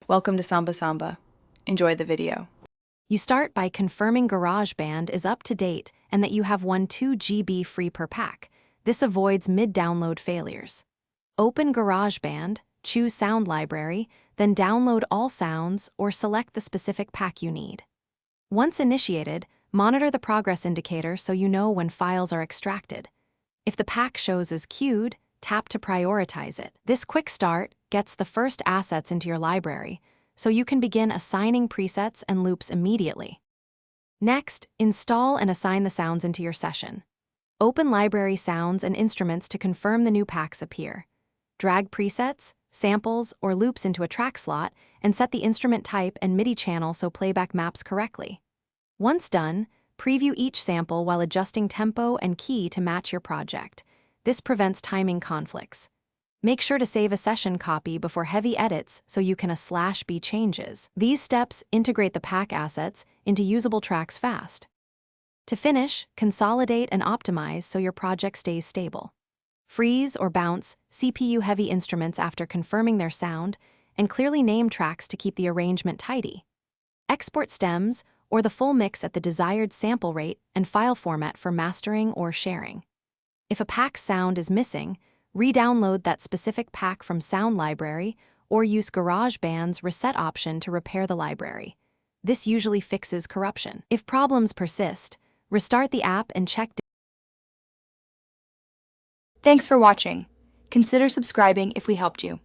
Welcome to Samba Samba. Enjoy the video. You start by confirming Garageband is up to date and that you have 2 GB free per pack. This avoids mid-download failures. Open Garageband, choose Sound Library, then download all sounds or select the specific pack you need. Once initiated, monitor the progress indicator so you know when files are extracted. If the pack shows as queued, tap to prioritize it. This quick start gets the first assets into your library, so you can begin assigning presets and loops immediately. Next, install and assign the sounds into your session. Open library sounds and instruments to confirm the new packs appear. Drag presets, samples, or loops into a track slot and set the instrument type and MIDI channel so playback maps correctly. Once done, preview each sample while adjusting tempo and key to match your project. This prevents timing conflicts. Make sure to save a session copy before heavy edits so you can /B changes. These steps integrate the pack assets into usable tracks fast. To finish, consolidate and optimize so your project stays stable. Freeze or bounce CPU-heavy instruments after confirming their sound, and clearly name tracks to keep the arrangement tidy. Export stems or the full mix at the desired sample rate and file format for mastering or sharing. If a pack's sound is missing, re-download that specific pack from Sound Library or use GarageBand's reset option to repair the library. This usually fixes corruption. If problems persist, restart the app and check. Thanks for watching. Consider subscribing if we helped you.